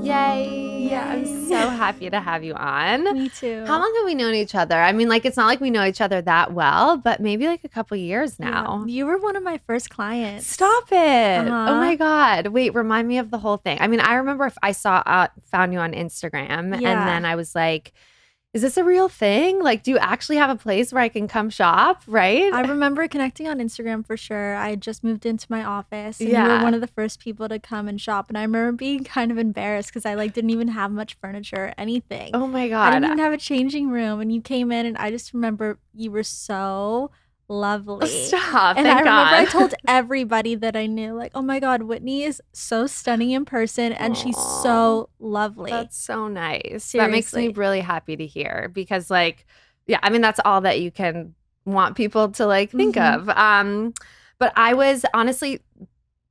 Yay. I'm so happy to have you on. Me too. How long have we known each other? I mean, like, it's not like we know each other that well, but maybe like a couple years now. Yeah. You were one of my first clients. Stop it. Uh-huh. Oh my God. Wait, remind me of the whole thing. I mean, I remember if I found you on Instagram and then I was like, is this a real thing? Like, do you actually have a place where I can come shop? Right? I remember connecting on Instagram for sure. I had just moved into my office and you were one of the first people to come and shop. And I remember being kind of embarrassed because I didn't even have much furniture or anything. Oh my God. I didn't even have a changing room. And you came in and I just remember you were so lovely. Stop. And Thank I remember God. I told everybody that I knew, like, oh my God, Whitney is so stunning in person and she's so lovely. That's so nice. Seriously. That makes me really happy to hear because, like, yeah, I mean, that's all that you can want people to like think of. But I was honestly,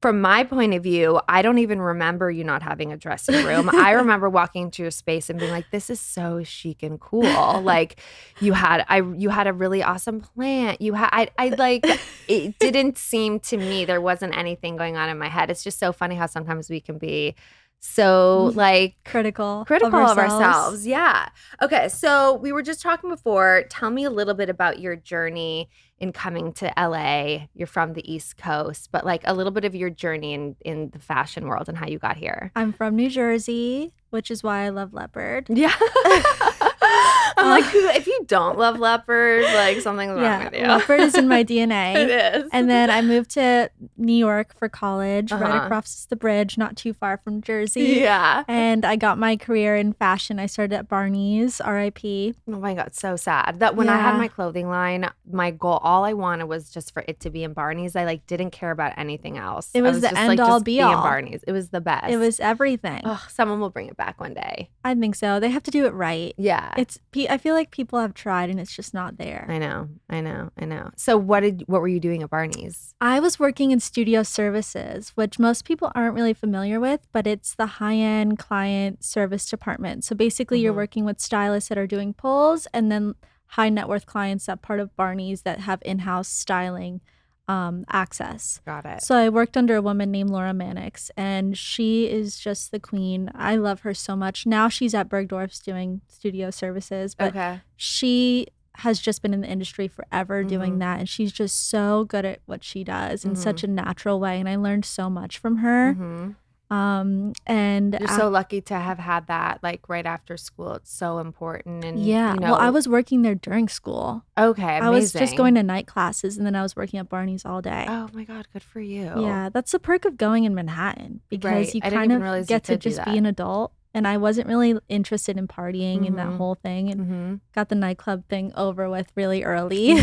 from my point of view, I don't even remember you not having a dressing room. I remember walking into your space and being like, this is so chic and cool. Like you had a really awesome plant. I like, it didn't seem to me, there wasn't anything going on in my head. It's just so funny how sometimes we can be so like critical of ourselves. Yeah. Okay. So we were just talking before. Tell me a little bit about your journey in coming to LA. You're from the East Coast, but like a little bit of your journey in the fashion world and how you got here. I'm from New Jersey, which is why I love leopard. Yeah. I'm like, if you don't love leopard, like something's wrong with you. Leopard is in my DNA. It is. And then I moved to New York for college, right across the bridge, not too far from Jersey. Yeah. And I got my career in fashion. I started at Barneys, RIP. Oh my God, so sad. That when I had my clothing line, my goal, all I wanted was just for it to be in Barneys. I like didn't care about anything else. It was the end all be all. In Barneys. It was the best. It was everything. Oh, someone will bring it back one day. I think so. They have to do it right. Yeah. I feel like people have tried and it's just not there. I know. So what were you doing at Barneys? I was working in studio services, which most people aren't really familiar with, but it's the high-end client service department. So basically you're working with stylists that are doing pulls and then high net worth clients that part of Barneys that have in-house styling access. Got it. So I worked under a woman named Laura Mannix, and she is just the queen. I love her so much. Now she's at Bergdorf's doing studio services, but she has just been in the industry forever doing that, and she's just so good at what she does in such a natural way, and I learned so much from her. And you're so lucky to have had that like right after school. It's so important. And well, I was working there during school. Okay, amazing. I was just going to night classes and then I was working at Barneys all day. Oh my God, good for you. Yeah, that's the perk of going in Manhattan because you kind of get to just be an adult. And I wasn't really interested in partying and that whole thing, and got the nightclub thing over with really early.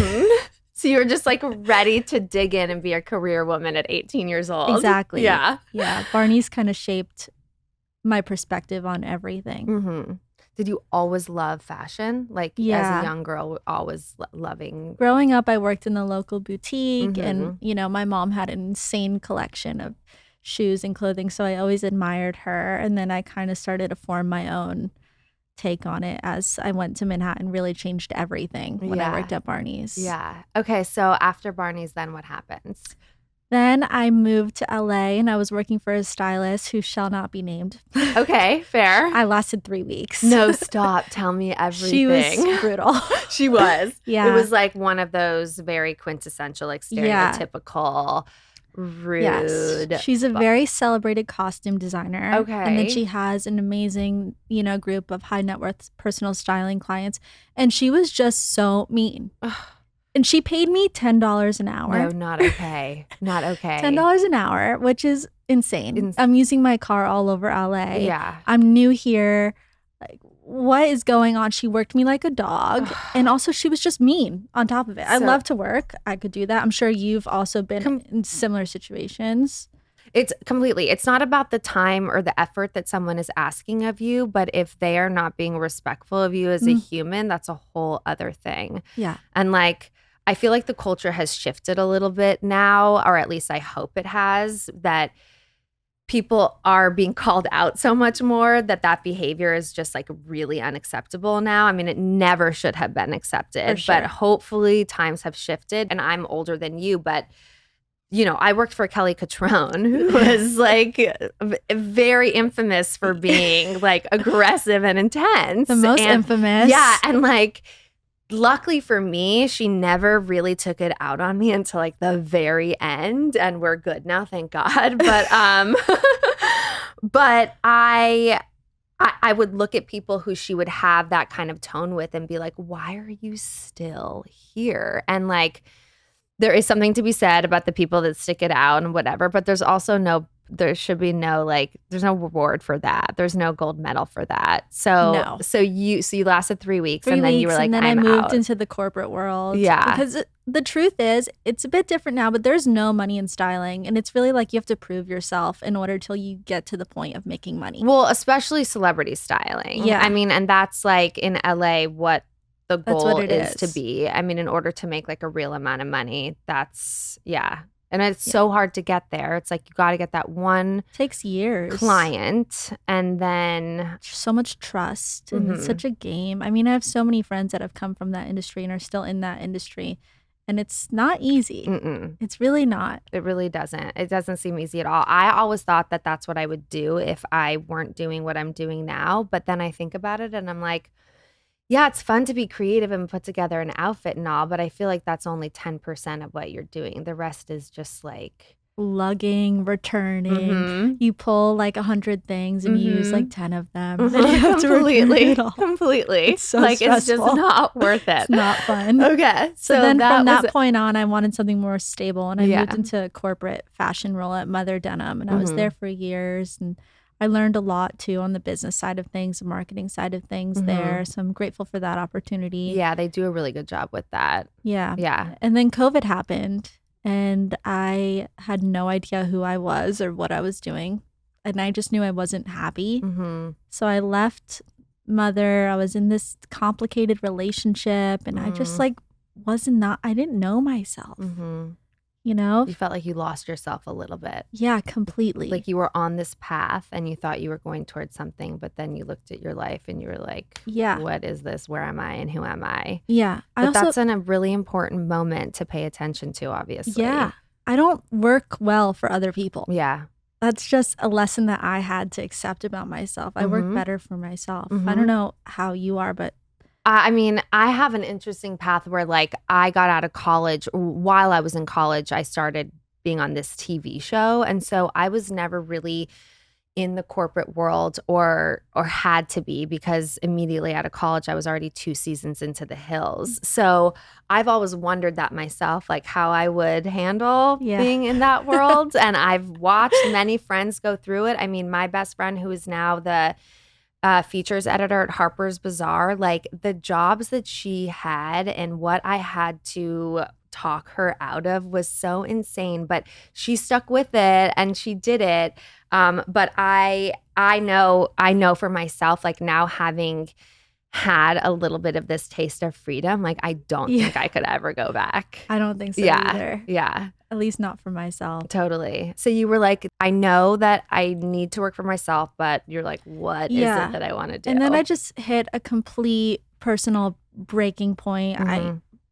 So you were just like ready to dig in and be a career woman at 18 years old. Exactly. Yeah. Yeah. Barneys kind of shaped my perspective on everything. Did you always love fashion? Like as a young girl, always loving? Growing up, I worked in the local boutique and, my mom had an insane collection of shoes and clothing. So I always admired her. And then I kind of started to form my own take on it as I went to Manhattan. Really changed everything when I worked at Barneys. Yeah. Okay. So after Barneys, then what happens? Then I moved to LA and I was working for a stylist who shall not be named. Okay, fair. I lasted 3 weeks. No, stop. Tell me everything. She was brutal. She was. Yeah. It was like one of those very quintessential, like stereotypical, rude. Yes. She's a very celebrated costume designer. Okay. And then she has an amazing, group of high net worth personal styling clients. And she was just so mean. And she paid me $10 an hour. No, not okay. Not okay. $10 an hour, which is insane. I'm using my car all over LA. Yeah. I'm new here. Like, what is going on? She worked me like a dog. And also she was just mean on top of it. I love to work. I could do that. I'm sure you've also been in similar situations. It's completely. It's not about the time or the effort that someone is asking of you, but if they are not being respectful of you as a human, that's a whole other thing. Yeah. And like, I feel like the culture has shifted a little bit now, or at least I hope it has, that people are being called out so much more that behavior is just like really unacceptable now. I mean, it never should have been accepted, but hopefully times have shifted. And I'm older than you, but I worked for Kelly Catrone, who was like very infamous for being like aggressive and intense. The most infamous. Yeah. And like, luckily for me, she never really took it out on me until like the very end. And we're good now, thank God. But I would look at people who she would have that kind of tone with and be like, why are you still here? And like, there is something to be said about the people that stick it out and whatever, but there should be no there's no reward for that. There's no gold medal for that. So you lasted 3 weeks and then you were like, and then I'm I moved out. into the corporate world. Yeah. Because the truth is, it's a bit different now, but there's no money in styling. And it's really like you have to prove yourself in order till you get to the point of making money. Well, especially celebrity styling. Yeah. I mean, and that's like in LA what the goal is to is. be. I mean, in order to make like a real amount of money, that's, yeah. And it's so hard to get there. It's like you got to get that one takes years client and then so much trust and it's such a game. I mean, I have so many friends that have come from that industry and are still in that industry. And it's not easy. It's really not. It really doesn't. It doesn't seem easy at all. I always thought that that's what I would do if I weren't doing what I'm doing now. But then I think about it and I'm like, yeah, it's fun to be creative and put together an outfit and all, but I feel like that's only 10% of what you're doing. The rest is just like lugging, returning. You pull like 100 things and you use like 10 of them. And you have completely. It's so like stressful. It's just not worth it. It's not fun. Okay. So then from that point on, I wanted something more stable and I moved into a corporate fashion role at Mother Denim and I was there for years and I learned a lot too on the business side of things, the marketing side of things there. So I'm grateful for that opportunity. Yeah, they do a really good job with that. Yeah. Yeah. And then COVID happened and I had no idea who I was or what I was doing. And I just knew I wasn't happy. So I left Mother. I was in this complicated relationship and I just like I didn't know myself. You know? You felt like you lost yourself a little bit. Yeah, completely. Like you were on this path and you thought you were going towards something, but then you looked at your life and you were like, what is this? Where am I and who am I? Yeah. But that's a really important moment to pay attention to, obviously. Yeah. I don't work well for other people. Yeah. That's just a lesson that I had to accept about myself. I work better for myself. I don't know how you are, but I mean, I have an interesting path where like I got out of college. While I was in college, I started being on this TV show. And so I was never really in the corporate world or had to be because immediately out of college, I was already 2 seasons into The Hills. So I've always wondered that myself, like how I would handle being in that world. And I've watched many friends go through it. I mean, my best friend who is now the features editor at Harper's Bazaar, like the jobs that she had and what I had to talk her out of was so insane, but she stuck with it and she did it. But I know for myself, like now having had a little bit of this taste of freedom, like I don't think I could ever go back. I don't think so either. Yeah. At least not for myself. Totally. So you were like, I know that I need to work for myself, but you're like, what is it that I want to do? And then I just hit a complete personal breaking point.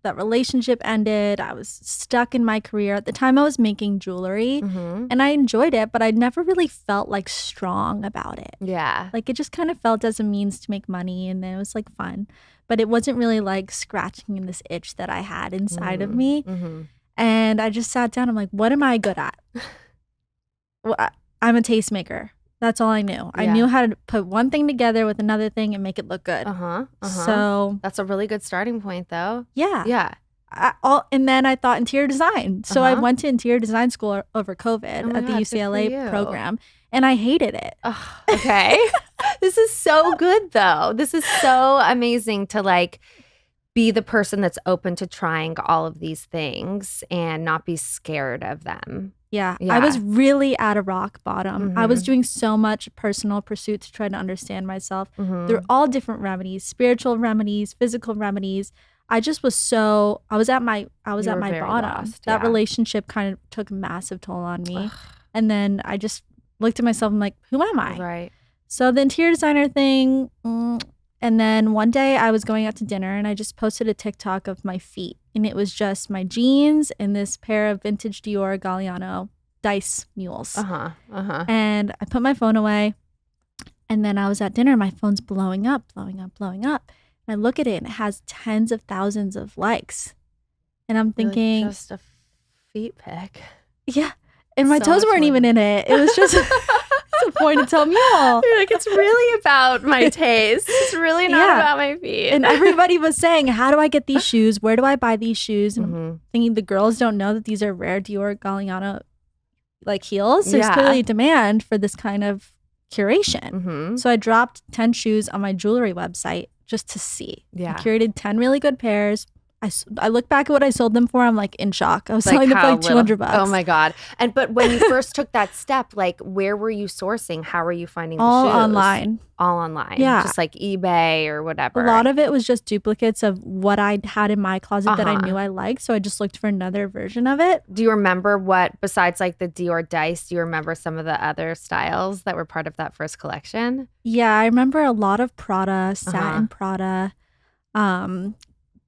That relationship ended. I was stuck in my career. At the time I was making jewelry and I enjoyed it, but I never really felt like strong about it. Yeah. Like it just kind of felt as a means to make money and it was like fun, but it wasn't really like scratching in this itch that I had inside of me. And I just sat down. I'm like, what am I good at? Well, I'm a tastemaker. That's all I knew. I knew how to put one thing together with another thing and make it look good. So that's a really good starting point, though. Yeah. Yeah. And then I thought interior design. So I went to interior design school over COVID at the UCLA program, and I hated it. Okay. This is so good, though. This is so amazing to like be the person that's open to trying all of these things and not be scared of them. Yeah. I was really at a rock bottom. I was doing so much personal pursuit to try to understand myself. They're all different remedies, spiritual remedies, physical remedies. I just was I was at my bottom. Lost, that relationship kind of took a massive toll on me. And then I just looked at myself and I'm like, who am I? Right. So the interior designer thing, And then one day I was going out to dinner and I just posted a TikTok of my feet. And it was just my jeans and this pair of vintage Dior Galliano dice mules. And I put my phone away. And then I was at dinner. My phone's blowing up. And I look at it and it has tens of thousands of likes. And I'm thinking. Like just a feet pic. Yeah. And my toes weren't even in it. It was just. A pointed-toe mule. You're like, it's really about my taste. It's really not about my feet. And everybody was saying, how do I get these shoes? Where do I buy these shoes? And I'm thinking the girls don't know that these are rare Dior Galliano like heels. There's clearly a demand for this kind of curation. So I dropped 10 shoes on my jewelry website just to see. I curated 10 really good pairs. I look back at what I sold them for. I'm like in shock. I was selling them for like $200. Oh my God. But when you first took that step, like where were you sourcing? How were you finding the shoes? All online. Yeah. Just like eBay or whatever. A lot of it was just duplicates of what I had in my closet that I knew I liked. So I just looked for another version of it. Do you remember what, besides like the Dior dice, do you remember some of the other styles that were part of that first collection? Yeah, I remember a lot of Prada, satin Prada.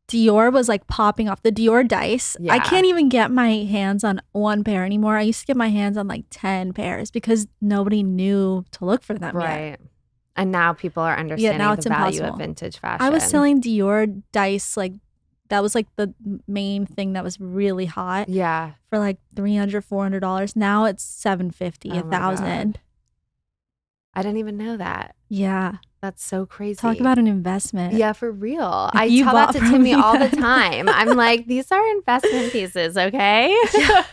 Dior was like popping off. The Dior dice. I can't even get my hands on one pair anymore. I used to get my hands on like 10 pairs because nobody knew to look for them yet. And now people are understanding the value of vintage fashion. I was selling Dior dice like that was like the main thing that was really hot. Yeah. For like $300, $400. Now it's $750, $1,000. I didn't even know that. Yeah. That's so crazy. Talk about an investment. Yeah, for real. I tell that to Timmy all the time. I'm like, these are investment pieces, okay? Yeah.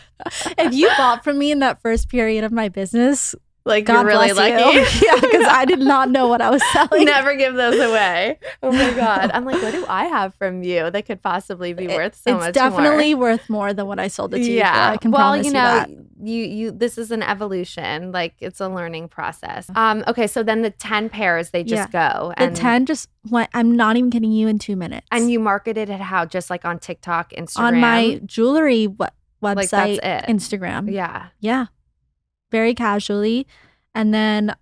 If you bought from me in that first period of my business, like, God you're really lucky. Yeah, because I did not know what I was selling. Never give those away. Oh my God. I'm like, what do I have from you that could possibly be worth so much more? It's definitely worth more than what I sold it to you for. I can promise you that. You this is an evolution. Like, it's a learning process. Okay, so then the 10 pairs, they just go. And the 10 just went, I'm not even kidding you, in 2 minutes. And you marketed it how? Just like on TikTok, Instagram? On my jewelry website, like, that's it. Instagram. Yeah. Yeah. Very casually. And then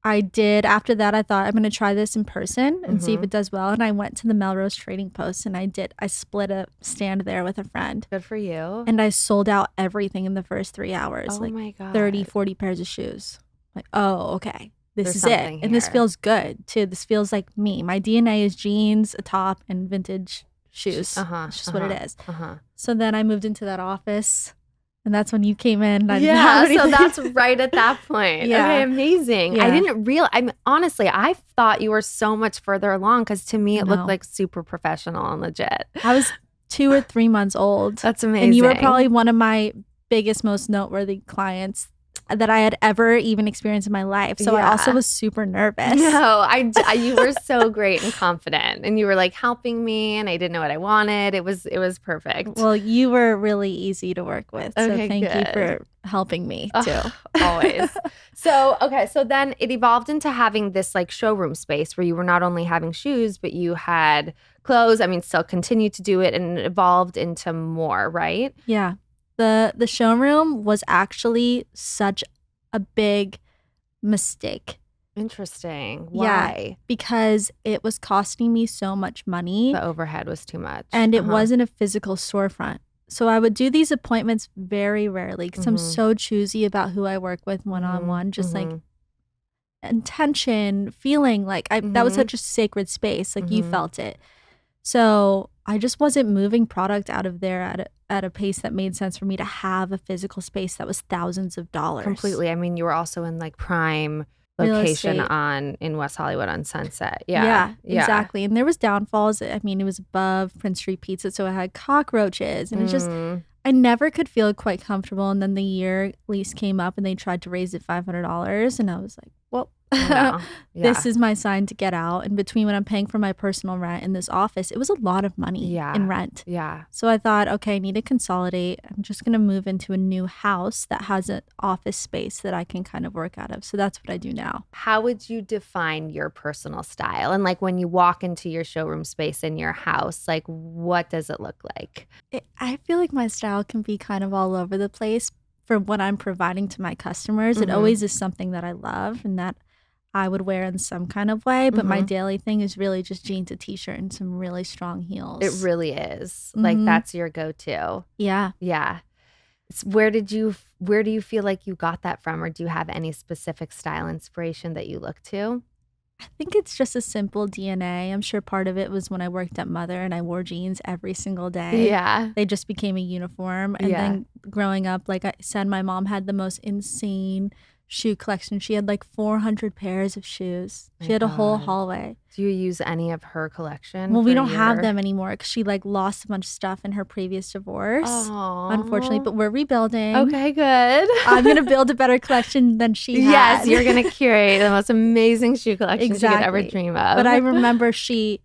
after that, I thought I'm going to try this in person and see if it does well. And I went to the Melrose Trading Post and I split a stand there with a friend. Good for you. And I sold out everything in the first 3 hours. Oh like my God. 30, 40 pairs of shoes. Like, oh, okay. This is it. And this feels good too. This feels like me. My DNA is jeans, a top, and vintage shoes. It's just what it is. So then I moved into that office. And that's when you came in. So that's right at that point. Yeah. Okay, amazing. Yeah. I didn't realize. Honestly, I thought you were so much further along because to me it looked like super professional and legit. I was 2 or 3 months old. That's amazing. And you were probably one of my biggest, most noteworthy clients that I had ever even experienced in my life. So I also was super nervous. No, you were so great and confident, and you were like helping me, and I didn't know what I wanted. It was perfect. Well, you were really easy to work with. So Okay, thank you for helping me too. Always. So then it evolved into having this like showroom space where you were not only having shoes, but you had clothes. I mean, still continue to do it, and it evolved into more, right? Yeah. The showroom was actually such a big mistake. Interesting. Why? Yeah, because it was costing me so much money. The overhead was too much. And it wasn't a physical storefront. So I would do these appointments very rarely because I'm so choosy about who I work with one-on-one. Just like intention, feeling like that was such a sacred space. Like you felt it. So I just wasn't moving product out of there at a pace that made sense for me to have a physical space that was thousands of dollars. Completely. I mean, you were also in like prime location in West Hollywood on Sunset. Yeah, exactly. And there was downfalls. I mean, it was above Prince Street Pizza, so it had cockroaches, and it's just I never could feel quite comfortable. And then the year lease came up, and they tried to raise it $500, and I was like, well. This is my sign to get out. And between when I'm paying for my personal rent in this office, it was a lot of money in rent. Yeah. So I thought, okay, I need to consolidate. I'm just going to move into a new house that has an office space that I can kind of work out of. So that's what I do now. How would you define your personal style? And like when you walk into your showroom space in your house, like what does it look like? I feel like my style can be kind of all over the place for what I'm providing to my customers. It always is something that I love and that I would wear in some kind of way, but my daily thing is really just jeans, a t-shirt, and some really strong heels. It really is. Like that's your go-to. Yeah. Yeah. Where do you feel like you got that from, or do you have any specific style inspiration that you look to? I think it's just a simple DNA. I'm sure part of it was when I worked at Mother and I wore jeans every single day. Yeah. They just became a uniform. And then growing up, like I said, my mom had the most insane shoe collection. She had like 400 pairs of shoes. She had a whole hallway. Do you use any of her collection? Well, we don't have them anymore because she like lost a bunch of stuff in her previous divorce, unfortunately. But we're rebuilding. Okay, good. I'm gonna build a better collection than she had. Yes, you're gonna curate the most amazing shoe collection you could ever dream of. But I remember she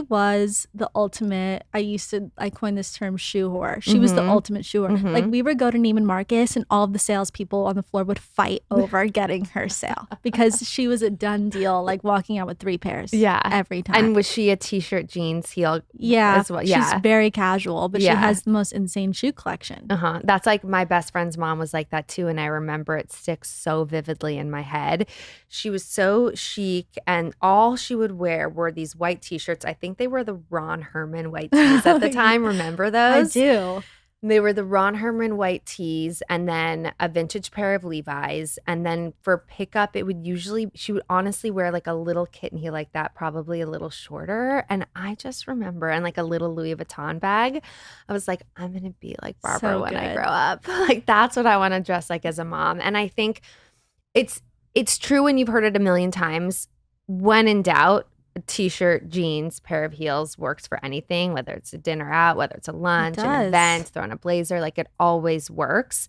was the ultimate. I coined this term shoe whore. She was the ultimate shoe whore. Like we would go to Neiman Marcus and all of the salespeople on the floor would fight over getting her sale because she was a done deal, like walking out with 3 pairs. Yeah. Every time. And was she a t-shirt, jeans, heel as well? Yeah. She's very casual, but she has the most insane shoe collection. That's like my best friend's mom was like that too. And I remember it sticks so vividly in my head. She was so chic and all she would wear were these white t-shirts. I think they were the Ron Herman white tees at the time. Remember those? I do. They were the Ron Herman white tees and then a vintage pair of Levi's. And then for pickup, she would honestly wear like a little kitten heel like that, probably a little shorter. And I just remember, and like a little Louis Vuitton bag. I was like, I'm going to be like Barbara when I grow up. Like that's what I want to dress like as a mom. And I think it's true when you've heard it a million times. When in doubt, a t-shirt, jeans, pair of heels works for anything, whether it's a dinner out, whether it's a lunch, an event, throwing a blazer, like it always works.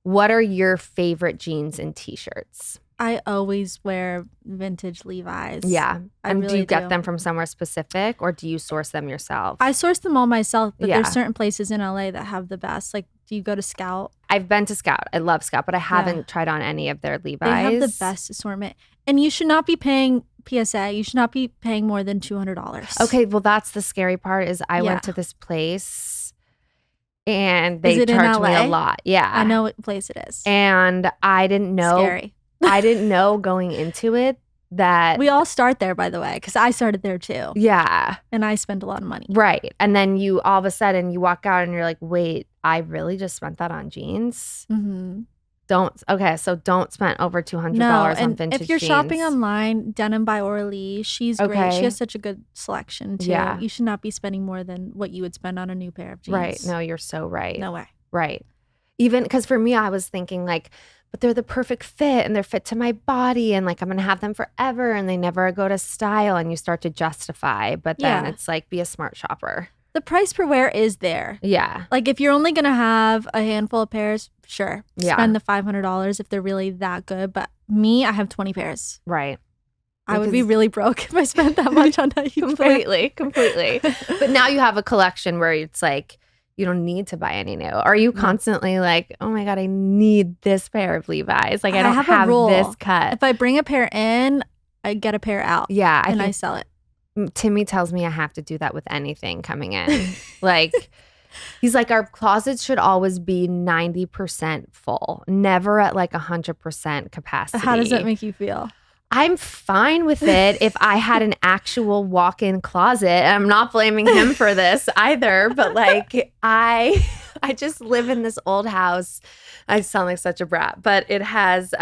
What are your favorite jeans and t-shirts? I always wear vintage Levi's. Yeah. And do you get them from somewhere specific or do you source them yourself? I source them all myself, but there's certain places in LA that have the best. Like, do you go to Scout? I've been to Scout. I love Scout, but I haven't tried on any of their Levi's. They have the best assortment. And you should not be paying PSA. You should not be paying more than $200. Okay, well, that's the scary part is I went to this place and they charged me a lot. Yeah. I know what place it is. And I didn't know. Scary. I didn't know going into it that. We all start there, by the way, because I started there too. Yeah. And I spent a lot of money. Right. And then you all of a sudden you walk out and you're like, wait, I really just spent that on jeans? Don't spend over $200 on vintage jeans. If you're shopping online, Denim by Orly, she's great. She has such a good selection too. Yeah. You should not be spending more than what you would spend on a new pair of jeans. Right. No, you're so right. No way. Right. Even because for me, I was thinking like, but they're the perfect fit and they're fit to my body and like I'm going to have them forever and they never go to style and you start to justify. But then it's like, be a smart shopper. The price per wear is there. Yeah. Like if you're only going to have a handful of pairs, sure. Spend the $500 if they're really that good. But me, I have 20 pairs. Right. I would be really broke if I spent that much on that. Completely. But now you have a collection where it's like, you don't need to buy any new. Are you constantly like, oh my God, I need this pair of Levi's. Like I don't have this cut. If I bring a pair in, I get a pair out. Yeah. I sell it. Timmy tells me I have to do that with anything coming in. Like, he's like, our closets should always be 90% full, never at like 100% capacity. How does that make you feel? I'm fine with it if I had an actual walk-in closet. And I'm not blaming him for this either, but like I just live in this old house. I sound like such a brat, but it has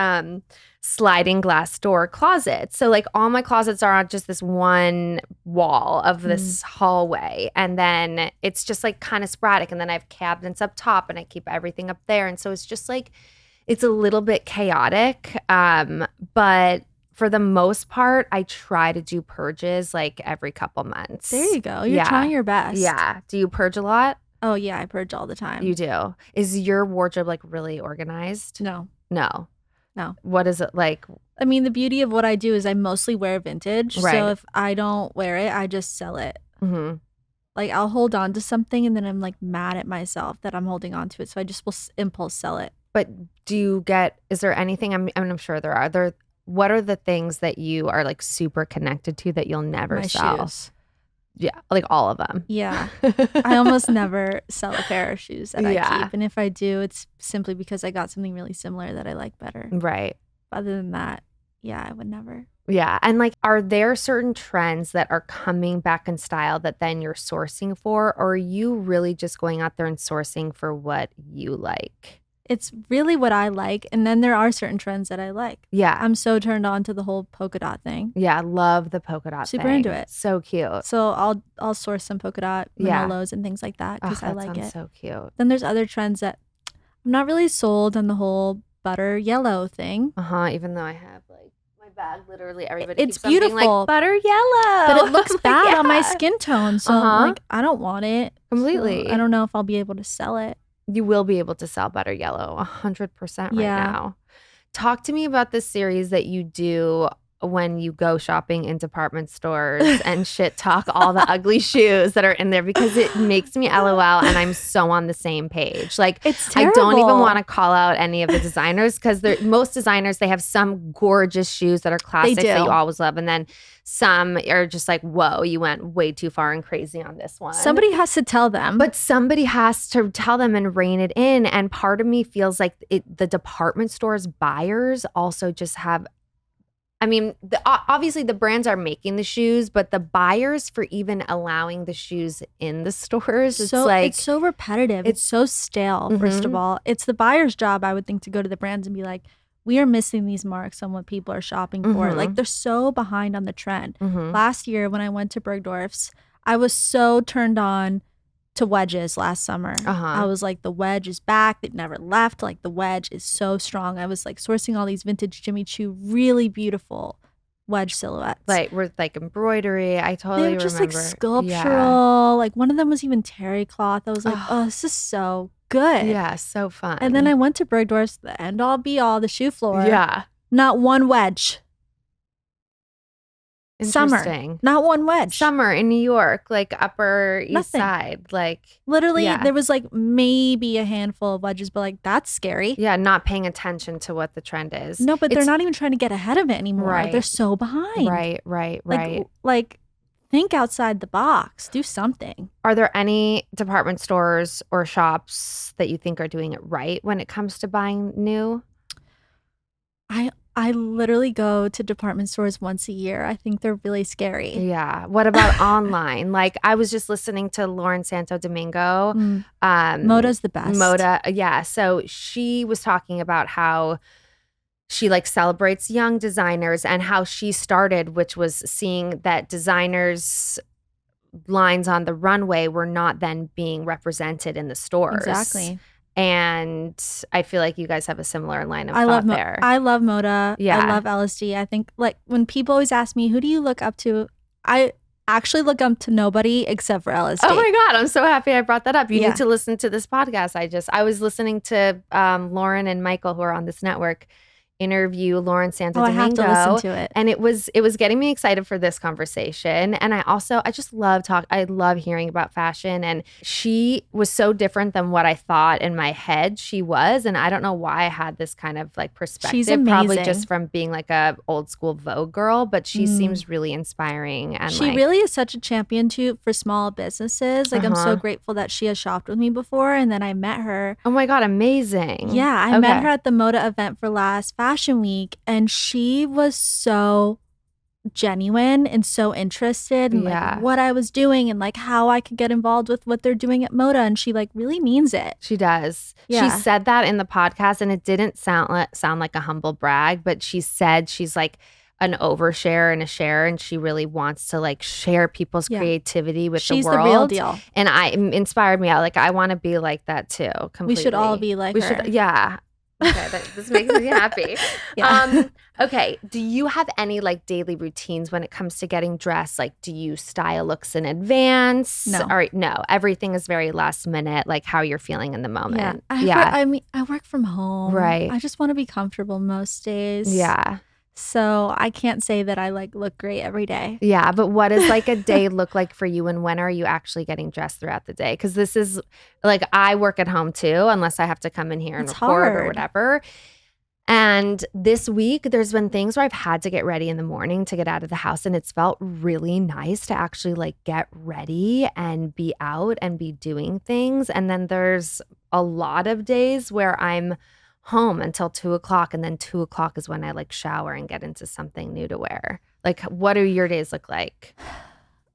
sliding glass door closets. So like all my closets are on just this one wall of this hallway. And then it's just like kind of sporadic. And then I have cabinets up top and I keep everything up there. And so it's just like, it's a little bit chaotic. But for the most part, I try to do purges like every couple months. There you go. You're trying your best. Yeah. Do you purge a lot? Oh, yeah. I purge all the time. You do? Is your wardrobe like really organized? No. What is it like? I mean, the beauty of what I do is I mostly wear vintage. Right. So if I don't wear it, I just sell it. Mm-hmm. Like I'll hold on to something and then I'm like mad at myself that I'm holding on to it. So I just will impulse sell it. But is there anything, I'm sure there are, what are the things that you are like super connected to that you'll never sell? Shoes. Yeah, like all of them. Yeah. I almost never sell a pair of shoes that I keep. And if I do, it's simply because I got something really similar that I like better. Right. Other than that, yeah, I would never. Yeah. And like, are there certain trends that are coming back in style that then you're sourcing for? Or are you really just going out there and sourcing for what you like? It's really what I like. And then there are certain trends that I like. Yeah. I'm so turned on to the whole polka dot thing. Yeah. I love the polka dot Super thing. into it. So cute. So I'll source some polka dot Manolos and things like that because I like it. That sounds so cute. Then there's other trends that I'm not really sold on the whole butter yellow thing. Even though I have like my bag, literally everybody it's keeps on being beautiful, like butter yellow, but it looks bad on my skin tone. So like I don't want it completely. So I don't know if I'll be able to sell it. You will be able to sell butter yellow 100% right now. Talk to me about this series that you do when you go shopping in department stores and shit talk all the ugly shoes that are in there, because it makes me LOL and I'm so on the same page. Like, it's terrible. I don't even want to call out any of the designers because most designers, they have some gorgeous shoes that are classics that you always love. And then some are just like, whoa, you went way too far and crazy on this one. Somebody has to tell them. But somebody has to tell them and rein it in. And part of me feels like the department stores buyers also just have, I mean, obviously the brands are making the shoes, but the buyers for even allowing the shoes in the stores, it's so repetitive. It's so stale, first of all. It's the buyer's job, I would think, to go to the brands and be like, we are missing these marks on what people are shopping for. Like, they're so behind on the trend. Last year when I went to Bergdorf's, I was so turned on to wedges last summer. I was like, the wedge is back. It never left. Like, the wedge is so strong. I was like sourcing all these vintage Jimmy Choo, really beautiful wedge silhouettes. Like, with like embroidery. I totally remember. They were just like sculptural. Like, one of them was even terry cloth. I was like, oh, this is so good. Yeah, so fun. And then I went to Bergdorf's, the end all be all, the shoe floor. Yeah. Not one wedge. Interesting. Summer. Not one wedge. Summer in New York, like Upper East Side. Like, literally, there was like maybe a handful of wedges, but like, that's scary. Yeah, not paying attention to what the trend is. No, but they're not even trying to get ahead of it anymore. Right. They're so behind. Right. Like, think outside the box. Do something. Are there any department stores or shops that you think are doing it right when it comes to buying new? I literally go to department stores once a year. I think they're really scary. Yeah. What about online? Like, I was just listening to Lauren Santo Domingo. Moda's the best. Moda, yeah. So she was talking about how she like celebrates young designers and how she started, which was seeing that designers' lines on the runway were not then being represented in the stores. Exactly. And I feel like you guys have a similar line of thought there. I love Moda. Yeah. I love LSD. I think, like, when people always ask me, who do you look up to? I actually look up to nobody except for LSD. Oh my God, I'm so happy I brought that up. You need to listen to this podcast. I was listening to Lauren and Michael, who are on this network, interview Lauren Santo Domingo. I have to listen to it. And it was getting me excited for this conversation. And I just love I love hearing about fashion. And she was so different than what I thought in my head she was. And I don't know why I had this kind of like perspective. She's amazing. Probably just from being like a old school Vogue girl, but she seems really inspiring. And she really is such a champion too for small businesses. Like, I'm so grateful that she has shopped with me before. And then I met her. Oh my God, amazing. Yeah, I met her at the Moda event for last Fashion Week, and she was so genuine and so interested in like what I was doing and like how I could get involved with what they're doing at Moda, and she like really means it. She does. Yeah. She said that in the podcast, and it didn't sound like a humble brag, but she said she's like an overshare and a share, and she really wants to like share people's creativity with the world. She's the real deal. And inspired me out. Like, I want to be like that too. Completely. We should all be like her. Yeah. Okay, this makes me happy. Okay, do you have any like daily routines when it comes to getting dressed? Like, do you style looks in advance? No. All right, no. Everything is very last minute, like how you're feeling in the moment. I mean, I work from home. Right. I just want to be comfortable most days. Yeah. So I can't say that I like look great every day. Yeah, but what does like a day look like for you, and when are you actually getting dressed throughout the day? Because this is like, I work at home too, unless I have to come in here and record or whatever. And this week, there's been things where I've had to get ready in the morning to get out of the house, and it's felt really nice to actually like get ready and be out and be doing things. And then there's a lot of days where I'm home until 2:00, and then 2:00 is when I like shower and get into something new to wear. Like, what do your days look like?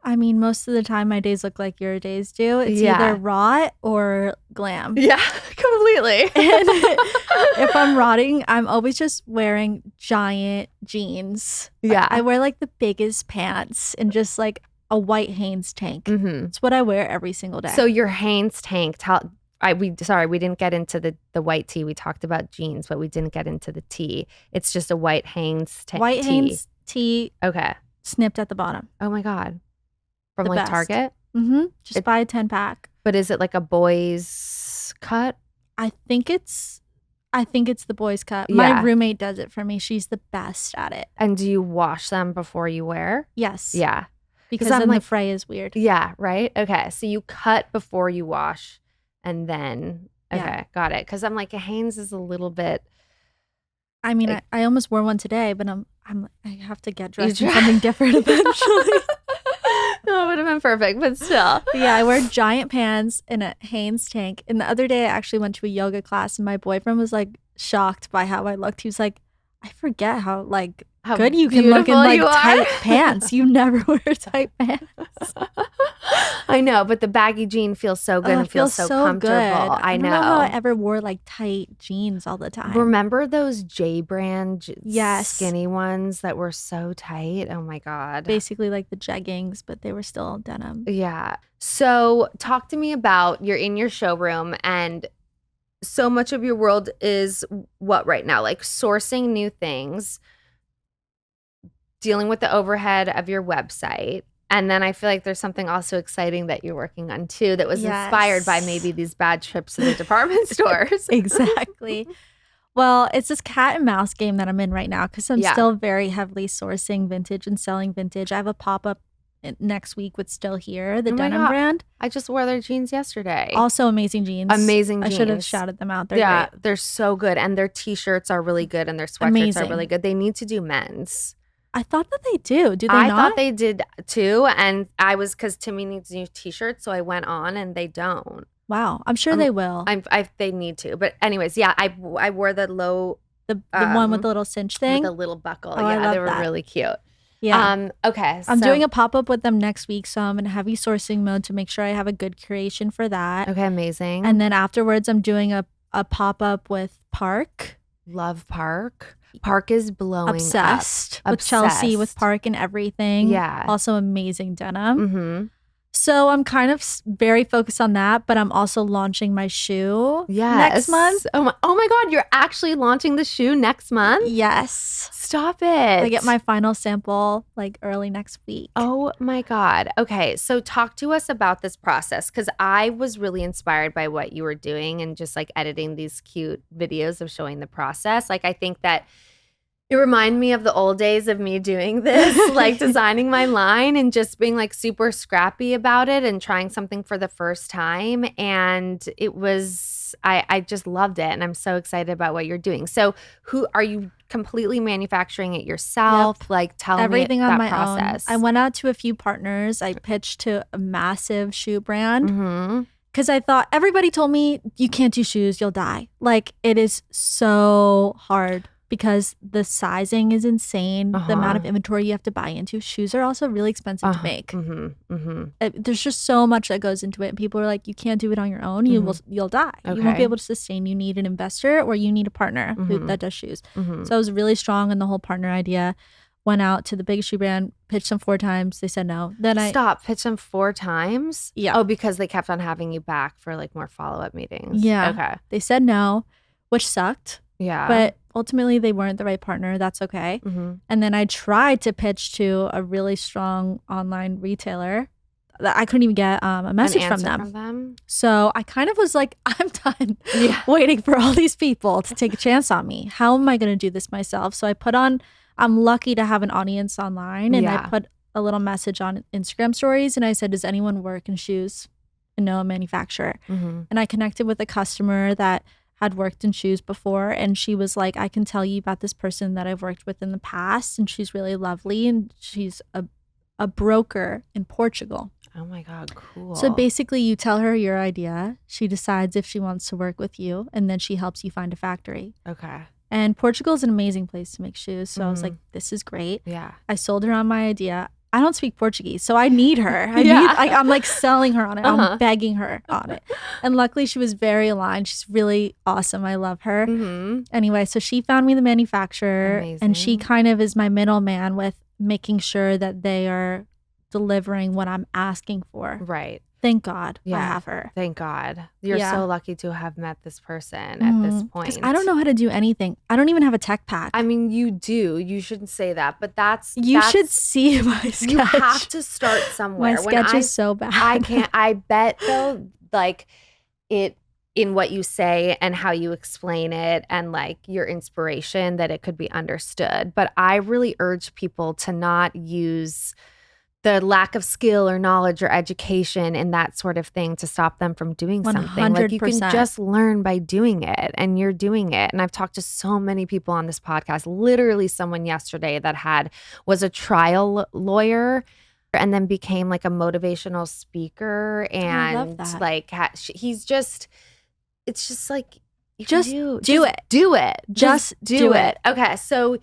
I mean, most of the time my days look like your days do. It's either rot or glam. Yeah, completely. And if I'm rotting, I'm always just wearing giant jeans. Yeah. I wear like the biggest pants and just like a white Hanes tank. Mm-hmm. It's what I wear every single day. So your Hanes tank, we didn't get into the white tee. We talked about jeans, but we didn't get into the tee. It's just a white Hanes tank. White Hanes tee. Okay. Snipped at the bottom. Oh my God. From the like best. Target? Mm-hmm. Just buy a 10-pack. But is it like a boys cut? I think it's the boys cut. Yeah. My roommate does it for me. She's the best at it. And do you wash them before you wear? Yes. Yeah. Because then the fray is weird. Yeah, right? Okay. So you cut before you wash and then, okay, got it. Because I'm like, a Hanes is a little bit. I mean, like, I almost wore one today, but I have to get dressed in something different eventually. No, it would have been perfect, but still. Yeah, I wear giant pants and a Hanes tank. And the other day I actually went to a yoga class and my boyfriend was like shocked by how I looked. He was like, I forget how good you can look in like tight pants. You never wear tight pants. I know, but the baggy jean feels so good and feels so comfortable. Good. I know. I don't know how I ever wore like tight jeans all the time. Remember those J brand skinny ones that were so tight? Oh my God. Basically like the jeggings, but they were still denim. Yeah. So talk to me about, you're in your showroom and so much of your world is what right now? Like sourcing new things, dealing with the overhead of your website. And then I feel like there's something also exciting that you're working on too that was inspired by maybe these bad trips to the department stores. Exactly. Well, it's this cat and mouse game that I'm in right now because I'm still very heavily sourcing vintage and selling vintage. I have a pop-up next week with Still Here, the denim brand. I just wore their jeans yesterday. Also amazing jeans. Amazing jeans. I should have shouted them out. They're great. They're so good. And their t-shirts are really good and their sweatshirts are really good. They need to do men's. I thought that they do. Do they not? I not? thought they did too. And because Timmy needs new t-shirts, so I went on and they don't. Wow. I'm sure they will. They need to. But anyways, I wore the low. The one with the little cinch thing? With the little buckle. Oh, yeah, they were really cute. Yeah. Okay. I'm doing a pop-up with them next week, so I'm in heavy sourcing mode to make sure I have a good curation for that. Okay, amazing. And then afterwards, I'm doing a pop-up with Park. Love Park. Park is blowing Obsessed up. With Chelsea, with Park and everything. Yeah. Also amazing denim. Mm-hmm. So I'm kind of very focused on that, but I'm also launching my shoe next month. Oh my God, you're actually launching the shoe next month? Yes. Stop it. I get my final sample like early next week. Oh my God. Okay, so talk to us about this process because I was really inspired by what you were doing and just like editing these cute videos of showing the process. Like I think that it reminded me of the old days of me doing this, like designing my line and just being like super scrappy about it and trying something for the first time. And it was, I just loved it. And I'm so excited about what you're doing. So who are you completely manufacturing it yourself? Yep. Like tell everything me on that my process. own. I went out to a few partners. I pitched to a massive shoe brand. Because I thought everybody told me you can't do shoes, you'll die. Like it is so hard. Because the sizing is insane, the amount of inventory you have to buy into. Shoes are also really expensive to make. There's just so much that goes into it. And people are like, you can't do it on your own. You'll die. Okay. You won't be able to sustain. You need an investor or you need a partner that does shoes. So I was really strong on the whole partner idea. Went out to the biggest shoe brand, pitched them 4 times. They said no. Then pitched them 4 times? Yeah. Oh, because they kept on having you back for like more follow-up meetings. Yeah. Okay. They said no, which sucked. Yeah. But ultimately, they weren't the right partner. That's okay. And then I tried to pitch to a really strong online retailer. I couldn't even get a message from them. So I kind of was like, I'm done waiting for all these people to take a chance on me. How am I going to do this myself? So I'm lucky to have an audience online. And I put a little message on Instagram stories. And I said, does anyone work in shoes and know a manufacturer? And I connected with a customer that had worked in shoes before, and she was like, I can tell you about this person that I've worked with in the past, and she's really lovely, and she's a broker in Portugal. Oh my God, cool. So basically you tell her your idea. She decides if she wants to work with you, and then she helps you find a factory. Okay. And Portugal is an amazing place to make shoes. So I was like, this is great. Yeah. I sold her on my idea. I don't speak Portuguese, so I need her. I'm like selling her on it. I'm begging her on it. And luckily she was very aligned. She's really awesome. I love her. Anyway, so she found me the manufacturer. Amazing. And she kind of is my middleman with making sure that they are delivering what I'm asking for. Right. Thank God I have her. Thank God. You're so lucky to have met this person at this point. Because I don't know how to do anything. I don't even have a tech pack. I mean, you do. You shouldn't say that, but You should see my sketch. You have to start somewhere. My sketch is so bad. I bet though, like it in what you say and how you explain it and like your inspiration, that it could be understood. But I really urge people to not use the lack of skill or knowledge or education and that sort of thing to stop them from doing something. 100%. Like you can just learn by doing it, and you're doing it. And I've talked to so many people on this podcast, literally someone yesterday that was a trial lawyer and then became like a motivational speaker. And I love that. Like he's just, it's just like, just do it. Do it. Just do it. Okay. So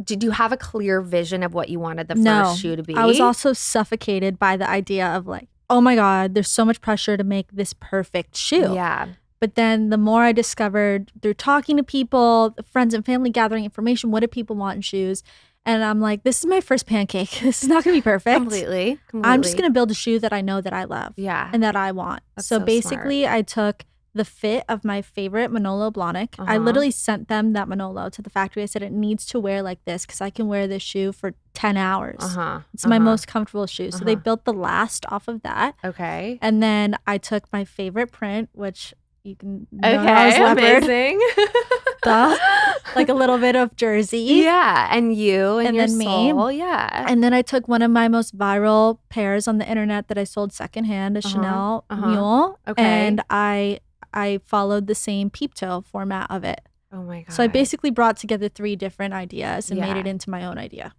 did you have a clear vision of what you wanted the first shoe to be? I was also suffocated by the idea of like, oh my God, there's so much pressure to make this perfect shoe. Yeah. But then the more I discovered through talking to people, friends and family, gathering information, what do people want in shoes? And I'm like, this is my first pancake. This is not going to be perfect. Completely. I'm just going to build a shoe that I know that I love. Yeah. And that I want. So basically, smart. I took the fit of my favorite Manolo Blahnik. I literally sent them that Manolo to the factory. I said, it needs to wear like this because I can wear this shoe for 10 hours. It's my most comfortable shoe. So they built the last off of that. Okay. And then I took my favorite print, which you can know I was leopard. Amazing. Like a little bit of jersey. Yeah. And you and your then soul. Me. Yeah. And then I took one of my most viral pairs on the internet that I sold secondhand, a Chanel mule. Okay. And I followed the same peep toe format of it. Oh my God. So I basically brought together 3 different ideas and made it into my own idea.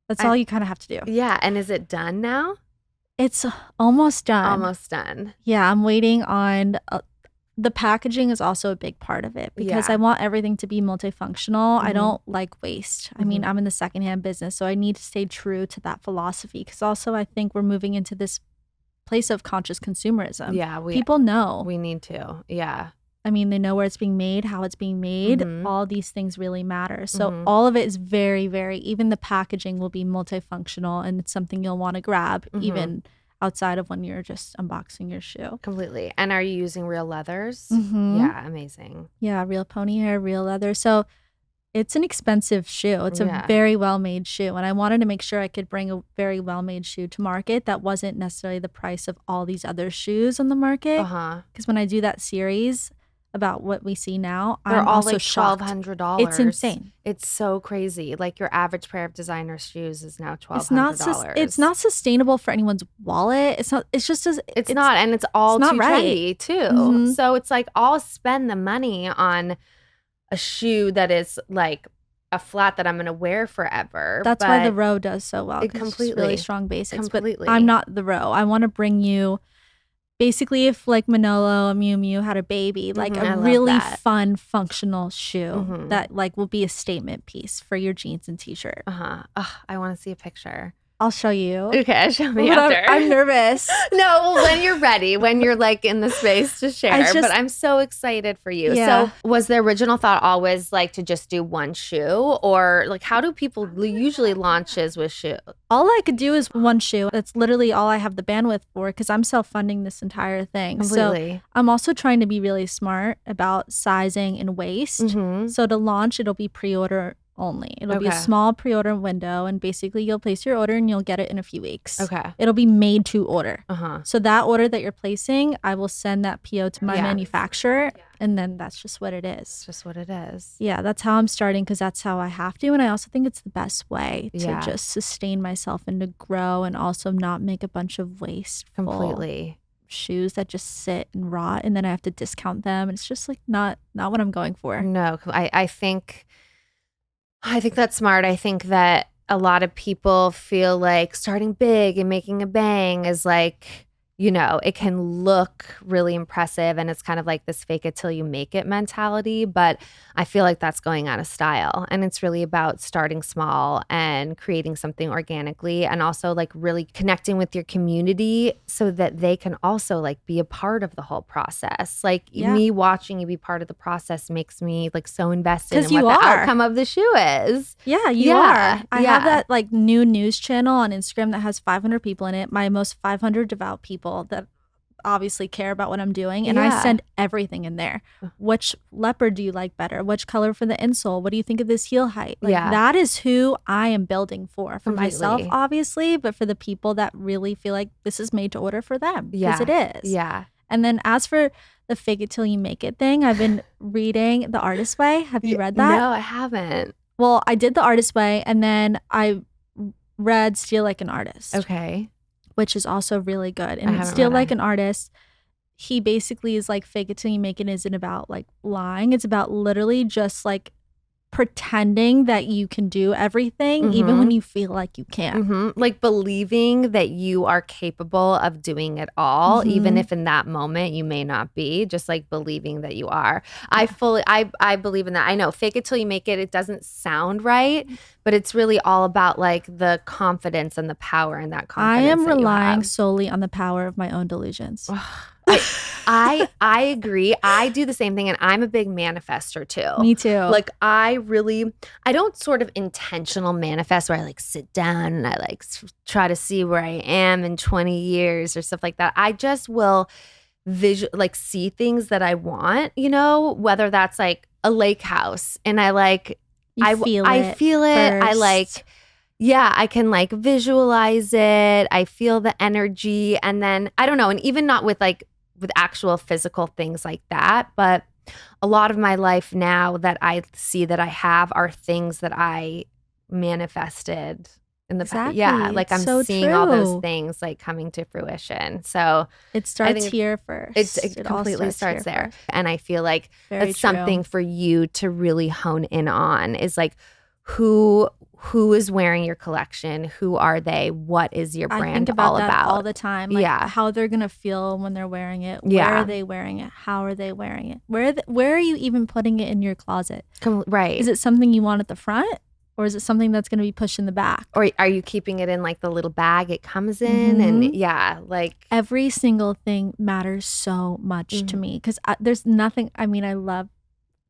That's all you kind of have to do. Yeah. And is it done now? It's almost done. Almost done. Yeah. I'm waiting on the packaging is also a big part of it because I want everything to be multifunctional. I don't like waste. I mean, I'm in the secondhand business, so I need to stay true to that philosophy because also I think we're moving into this place of conscious consumerism. Yeah. People know. We need to. Yeah. I mean, they know where it's being made, how it's being made. All these things really matter. So all of it is very, very, even the packaging will be multifunctional and it's something you'll want to grab even outside of when you're just unboxing your shoe. Completely. And are you using real leathers? Yeah. Amazing. Yeah. Real pony hair, real leather. So it's an expensive shoe. It's a very well-made shoe. And I wanted to make sure I could bring a very well-made shoe to market that wasn't necessarily the price of all these other shoes on the market. Because when I do that series about what we see now, they're I'm all also like shocked. $1,200. It's insane. It's so crazy. Like your average pair of designer shoes is now $1,200. It's not sustainable for anyone's wallet. It's not. It's just as it's not, and it's all too trendy too. So it's like I'll spend the money on a shoe that is like a flat that I'm going to wear forever. That's why the Row does so well. Completely. It's really strong basics. Completely. But I'm not the Row. I want to bring you, basically, if like Manolo, a Miu Miu had a baby, like a really fun, functional shoe that like will be a statement piece for your jeans and t-shirt. I want to see a picture. I'll show you. Okay, show me after. I'm nervous. No, when you're ready, when you're like in the space to share. But I'm so excited for you. Yeah. So was the original thought always like to just do one shoe? Or like how do people usually launches with shoe? All I could do is one shoe. That's literally all I have the bandwidth for because I'm self-funding this entire thing. Completely. So I'm also trying to be really smart about sizing and waist. So to launch, it'll be pre-order only. It'll be a small pre-order window and basically you'll place your order and you'll get it in a few weeks. It'll be made to order. So that order that you're placing, I will send that PO to my manufacturer and then that's just what it is. It's just what it is. Yeah, that's how I'm starting because that's how I have to. And I also think it's the best way to just sustain myself and to grow and also not make a bunch of wasteful Completely. shoes that just sit and rot and then I have to discount them. And it's just like not what I'm going for. No, I think that's smart. I think that a lot of people feel like starting big and making a bang is like, you know, it can look really impressive and it's kind of like this fake it till you make it mentality. But I feel like that's going out of style. And it's really about starting small and creating something organically and also like really connecting with your community so that they can also like be a part of the whole process. Like me watching you be part of the process makes me like so invested in what the outcome of the shoe is. Yeah, you are. I have that like new news channel on Instagram that has 500 people in it. My most 500 devout people that obviously care about what I'm doing, and I send everything in there. Which leopard do you like better? Which color for the insole? What do you think of this heel height? Like that is who I am building for myself, obviously, but for the people that really feel like this is made to order for them, because it is. Yeah. And then as for the fake it till you make it thing, I've been reading The Artist's Way. Have you read that? No, I haven't. Well, I did The Artist's Way, and then I read Steal Like an Artist. Okay. Which is also really good. And Steal Like an Artist, he basically is like fake it till you make it isn't about like lying. It's about literally just like pretending that you can do everything even when you feel like you can't. Like believing that you are capable of doing it all, even if in that moment you may not be, just like believing that you are. I believe in that. I know fake it till you make it, it doesn't sound right, but it's really all about like the confidence and the power in that confidence. I am relying solely on the power of my own delusions. I agree. I do the same thing, and I'm a big manifester too. Me too. Like I don't sort of intentional manifest where I like sit down and I like try to see where I am in 20 years or stuff like that. I just will see things that I want, you know, whether that's like a lake house and I like I feel it. I like I can like visualize it. I feel the energy, and then I don't know, and even not with actual physical things like that, but a lot of my life now that I see that I have are things that I manifested in the past. Yeah, like I'm seeing all those things like coming to fruition. So it starts here first. It completely starts there. And I feel like that's something for you to really hone in on is like who is wearing your collection? Who are they? What is your brand I think about all that about? all the time. Like how they're going to feel when they're wearing it. Where are they wearing it? How are they wearing it? Where are you even putting it in your closet? Right. Is it something you want at the front? Or is it something that's going to be pushed in the back? Or are you keeping it in like the little bag it comes in? And like every single thing matters so much to me because there's nothing. I mean, I love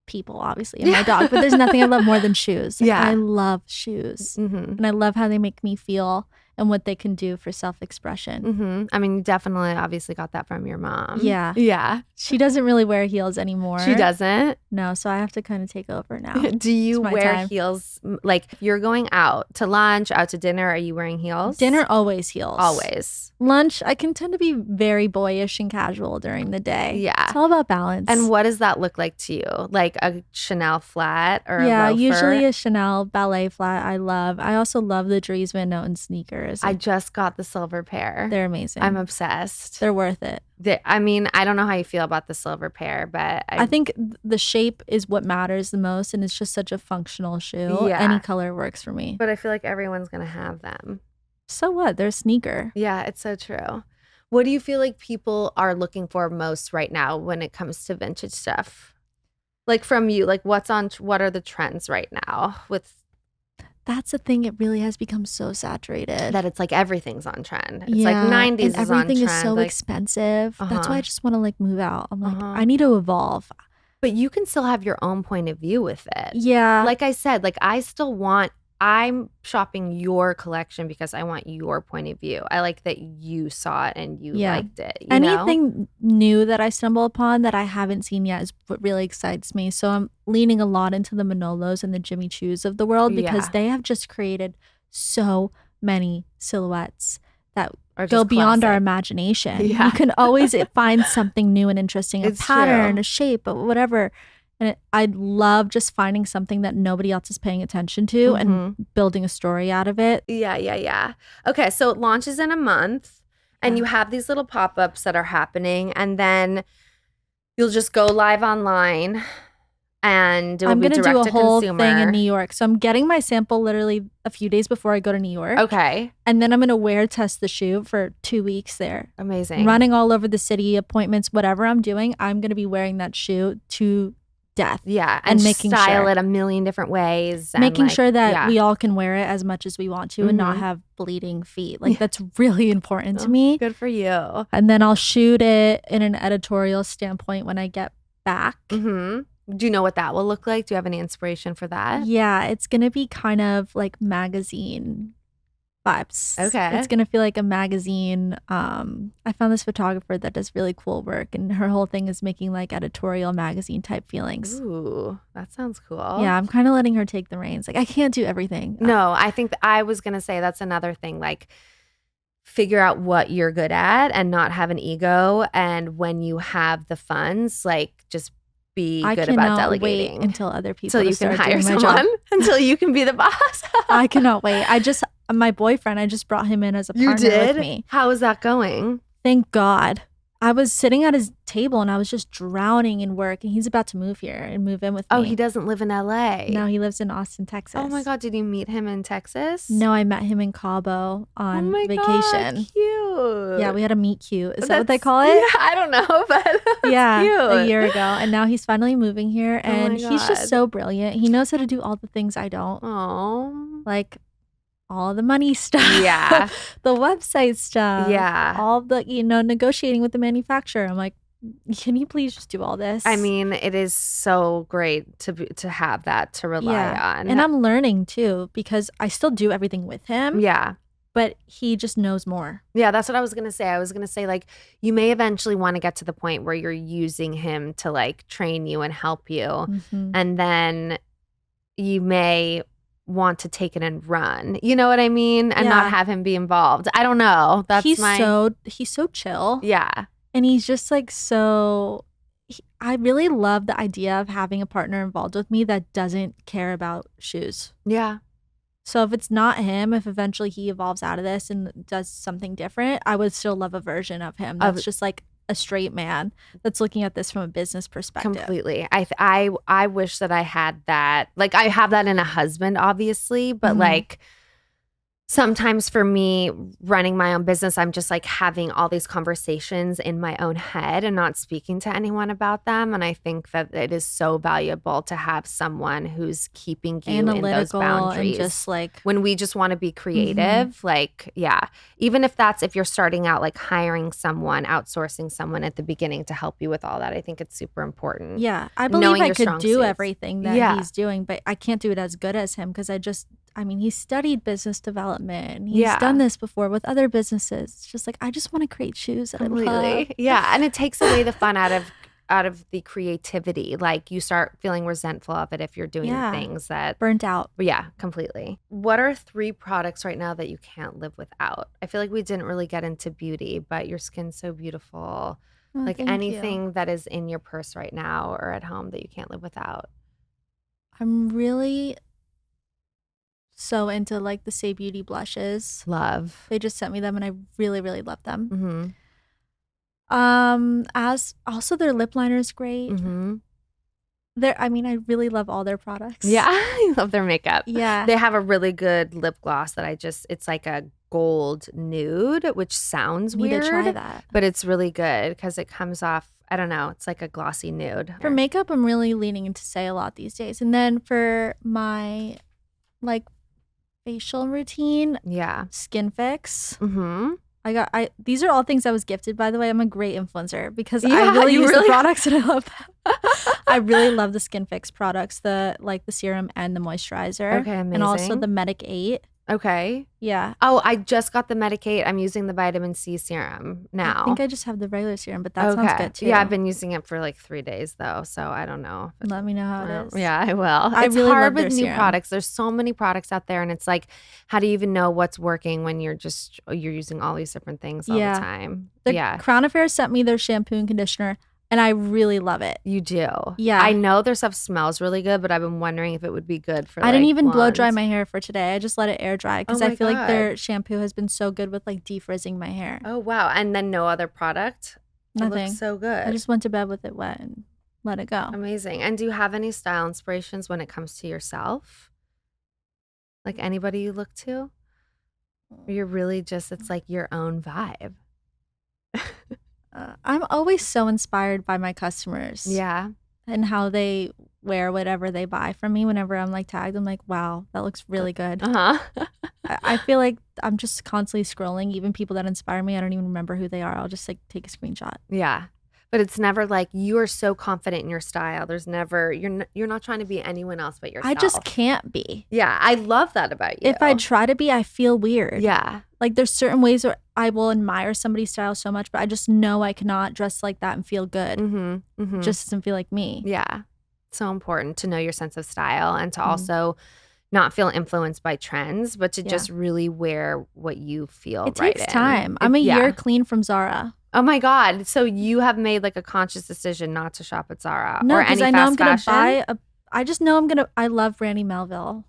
people obviously and my dog, but there's nothing I love more than shoes. I love shoes, and I love how they make me feel and what they can do for self-expression. I mean, you definitely obviously got that from your mom. Yeah. She doesn't really wear heels anymore. She doesn't? No, so I have to kind of take over now. Do you wear heels? Like you're going out to lunch, out to dinner, are you wearing heels? Dinner, always heels. Always. Lunch, I can tend to be very boyish and casual during the day. Yeah. It's all about balance. And what does that look like to you? Like a Chanel flat or a loafer? Usually a Chanel ballet flat I also love the Dries Van Noten sneakers. I just got the silver pair. They're amazing. I'm obsessed. They're worth it. I mean, I don't know how you feel about the silver pair, but I think the shape is what matters the most, and it's just such a functional shoe. Yeah. Any color works for me. But I feel like everyone's going to have them. So what? They're a sneaker. Yeah, it's so true. What do you feel like people are looking for most right now when it comes to vintage stuff? Like from you, like what are the trends right now with... That's the thing. It really has become so saturated that it's like everything's on trend. It's like 90s and is on trend. Everything is so expensive. That's why I just want to like move out. I'm like, I need to evolve. But you can still have your own point of view with it. Yeah. Like I said, like I'm shopping your collection because I want your point of view. I like that you saw it and you liked it. Anything new that I stumble upon that I haven't seen yet is what really excites me. So I'm leaning a lot into the Manolos and the Jimmy Choos of the world because they have just created so many silhouettes that go beyond our imagination. You can always find something new and interesting, a pattern, a shape, whatever. And I love just finding something that nobody else is paying attention to and building a story out of it. Yeah. Okay, so it launches in a month and you have these little pop-ups that are happening and then you'll just go live online And it will I'm be going to direct do a to whole consumer. thing in New York. So I'm getting my sample literally a few days before I go to New York. Okay. And then I'm going to wear test the shoe for 2 weeks there. Amazing. Running all over the city, appointments, whatever I'm doing, I'm going to be wearing that shoe to death. Yeah. And making style it a million different ways. Making sure that we all can wear it as much as we want to and not have bleeding feet. Like that's really important to me. Good for you. And then I'll shoot it in an editorial standpoint when I get back. Mm-hmm. Do you know what that will look like? Do you have any inspiration for that? Yeah, it's going to be kind of like magazine vibes. Okay. It's going to feel like a magazine. I found this photographer that does really cool work, and her whole thing is making like editorial magazine type feelings. Ooh, that sounds cool. Yeah, I'm kind of letting her take the reins. Like I can't do everything. No, I think I was going to say that's another thing. Like figure out what you're good at and not have an ego. And when you have the funds, like just be good about delegating. Wait until other people until you can hire someone, until you can be the boss. I cannot wait. My boyfriend, I just brought him in as a partner with me. How is that going? Thank God. I was sitting at his table and I was just drowning in work, and he's about to move here and move in with me. Oh, he doesn't live in LA. No, he lives in Austin, Texas. Oh my God, did you meet him in Texas? No, I met him in Cabo on vacation. God, cute. Yeah, we had a meet cute. Is that what they call it? Yeah, I don't know, but yeah, cute. A year ago. And now he's finally moving here, and he's just so brilliant. He knows how to do all the things I don't. Oh, like all the money stuff. Yeah. The website stuff. Yeah. All the, negotiating with the manufacturer. I'm like, can you please just do all this? I mean, it is so great to have that to rely on. And I'm learning too, because I still do everything with him. Yeah. But he just knows more. Yeah, that's what I was going to say. I was going to say, like, you may eventually want to get to the point where you're using him to, like, train you and help you. Mm-hmm. And then you may want to take it and run. You know what I mean? And not have him be involved. I don't know. He's so chill. Yeah. And he's just like I really love the idea of having a partner involved with me that doesn't care about shoes. Yeah. So if it's not him, if eventually he evolves out of this and does something different, I would still love a version of him that's just like a straight man that's looking at this from a business perspective. Completely. I wish that I had that. Like I have that in a husband, obviously, but like sometimes for me running my own business, I'm just like having all these conversations in my own head and not speaking to anyone about them. And I think that it is so valuable to have someone who's keeping you in those boundaries. And just like when we just want to be creative, like, yeah, even if you're starting out, like hiring someone, outsourcing someone at the beginning to help you with all that, I think it's super important. Yeah. I believe I could do everything that he's doing, but I can't do it as good as him because he studied business development. He's done this before with other businesses. It's just like, I just want to create shoes that I love. Yeah. And it takes away the fun out of the creativity. Like you start feeling resentful of it if you're doing things that burnt out. Yeah, completely. What are 3 products right now that you can't live without? I feel like we didn't really get into beauty, but your skin's so beautiful. Like anything that is in your purse right now or at home that you can't live without. I'm really so into like the Say Beauty blushes. Love. They just sent me them and I really, really love them. As also their lip liner is great. I really love all their products. Yeah, I love their makeup. Yeah. They have a really good lip gloss that it's like a gold nude, which sounds weird. Need to try that. But it's really good because it comes off, I don't know, it's like a glossy nude. For makeup, I'm really leaning into Say a lot these days. And then for my like facial routine, Skin Fix. These are all things I was gifted, by the way. I'm a great influencer because I really use the products and I love them. I really love the Skin Fix products, the serum and the moisturizer. Okay, amazing. And also the Medic 8. Okay. Yeah. Oh, I just got the Medicate. I'm using the vitamin C serum now. I think I just have the regular serum, but that sounds good too. Yeah, I've been using it for like 3 days though, so I don't know. Let me know how it is. Yeah, I will. It's really hard with new products. There's so many products out there, and it's like, how do you even know what's working when you're using all these different things all the time? Crown Affairs sent me their shampoo and conditioner. And I really love it. You do? Yeah. I know their stuff smells really good, but I've been wondering if it would be good for I didn't even blow dry my hair for today. I just let it air dry because I feel like their shampoo has been so good with like defrizzing my hair. Oh, wow. And then no other product? Nothing. It looks so good. I just went to bed with it wet. And let it go. Amazing. And do you have any style inspirations when it comes to yourself? Like anybody you look to? Or you're really just, it's like your own vibe? I'm always so inspired by my customers. Yeah. And how they wear whatever they buy from me. Whenever I'm like tagged, I'm like, wow, that looks really good. I feel like I'm just constantly scrolling. Even people that inspire me, I don't even remember who they are. I'll just like take a screenshot. Yeah. But it's never like you are so confident in your style. There's never, you're not trying to be anyone else but yourself. I just can't be. Yeah. I love that about you. If I try to be, I feel weird. Yeah. Like there's certain ways where I will admire somebody's style so much, but I just know I cannot dress like that and feel good. It just doesn't feel like me. Yeah. So important to know your sense of style and to also not feel influenced by trends, but to just really wear what you feel it right takes time. I'm a year clean from Zara. Oh my God. So you have made like a conscious decision not to shop at Zara no, or any I know fast I'm gonna fashion? I just know I love Brandy Melville.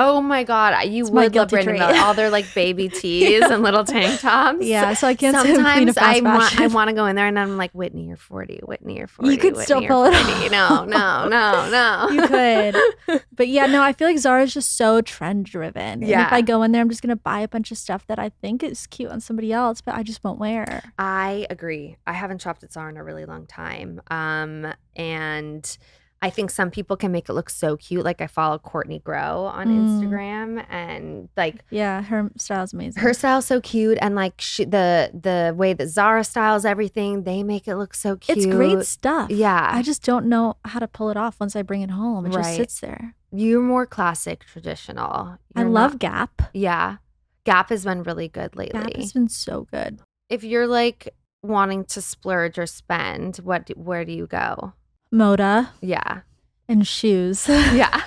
Oh my God. You It's my would love guilty Brandon trait. Miller. All their like baby tees and little tank tops. Yeah, so I can't say I'm queen Sometimes of fast fashion. I want to go in there and I'm like, Whitney, you're 40. Whitney, you're 40. You could Whitney, still you're pull it 40. off. No. You could. But yeah, no, I feel like Zara's just so trend driven. Yeah. And if I go in there, I'm just going to buy a bunch of stuff that I think is cute on somebody else, but I just won't wear. I agree. I haven't shopped at Zara in a really long time. And I think some people can make it look so cute. Like I follow Courtney Grow on Instagram and like yeah, her style's amazing. Her style's so cute and like the way that Zara styles everything, they make it look so cute. It's great stuff. Yeah. I just don't know how to pull it off once I bring it home. It just sits there. You're more classic, traditional. I love Gap. Yeah. Gap has been really good lately. Gap has been so good. If you're like wanting to splurge or spend, where do you go? Moda. Yeah. And shoes. Yeah.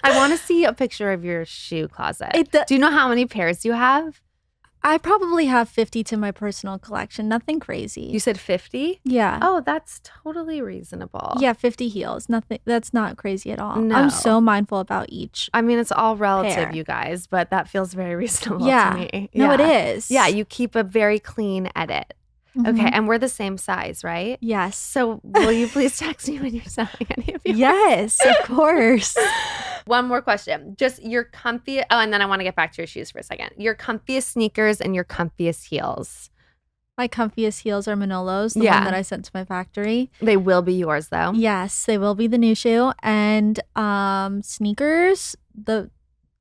I want to see a picture of your shoe closet. Do you know how many pairs you have? I probably have 50 to my personal collection. Nothing crazy. You said 50? Yeah. Oh, that's totally reasonable. Yeah, 50 heels. Nothing. That's not crazy at all. No. I'm so mindful about each. I mean, it's all relative, pair. You guys, but that feels very reasonable to me. No, it is. Yeah, you keep a very clean edit. Okay, and we're the same size, right? Yes. So will you please text me when you're selling any of yours? Yes, of course. One more question. Just your comfy, and then I want to get back to your shoes for a second. Your comfiest sneakers and your comfiest heels. My comfiest heels are Manolos, the one that I sent to my factory. They will be yours though. Yes, they will be the new shoe. And sneakers, the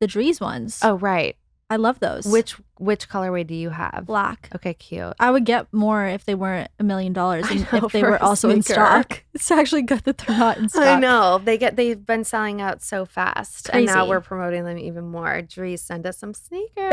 Drees ones. Oh, right. I love those. Which colorway do you have? Black. Okay, cute. I would get more if they weren't $1 million and if they were also in stock. It's actually good that they're not in stock. I know. They've been selling out so fast. Crazy. And now we're promoting them even more. Dries, send us some sneakers.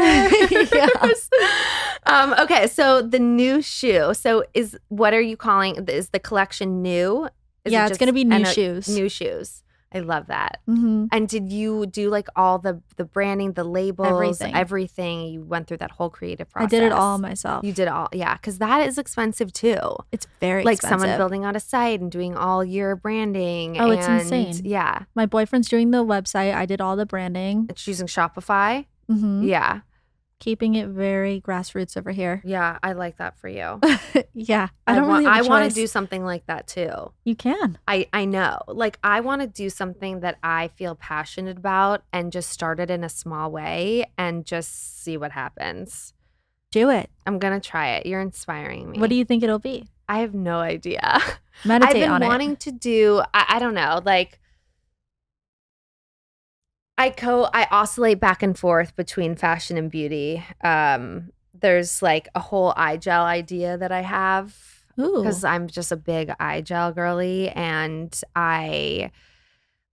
Okay, so the new shoe. So what are you calling, is the collection new? It's going to be new shoes. New shoes. I love that. And did you do like all the branding, the labels, everything? You went through that whole creative process. I did it all myself. You did all, yeah, because that is expensive too. It's very like expensive. Someone building out a site and doing all your branding. Oh, it's insane. Yeah. My boyfriend's doing the website. I did all the branding. It's using Shopify. Yeah. Keeping it very grassroots over here. Yeah, I like that for you. Yeah. I want to do something like that too. You can. I know. Like I want to do something that I feel passionate about and just start it in a small way and just see what happens. Do it. I'm going to try it. You're inspiring me. What do you think it'll be? I have no idea. Meditate on it. I've been wanting to do, I don't know, like I oscillate back and forth between fashion and beauty. There's like a whole eye gel idea that I have because I'm just a big eye gel girly, and I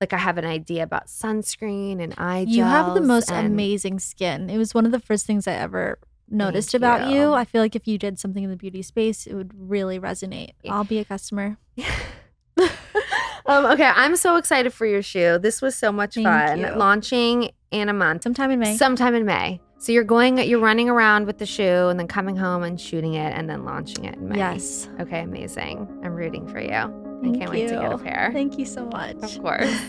have an idea about sunscreen and eye gels. You have the most amazing skin. It was one of the first things I ever noticed about you. I feel like if you did something in the beauty space, it would really resonate. I'll be a customer. Okay, I'm so excited for your shoe. This was so much fun. Thank you. Launching in a month. Sometime in May. So you're running around with the shoe and then coming home and shooting it and then launching it in May. Yes. Okay, amazing. I'm rooting for you. I Thank can't wait to get a pair. Thank you so much. Of course.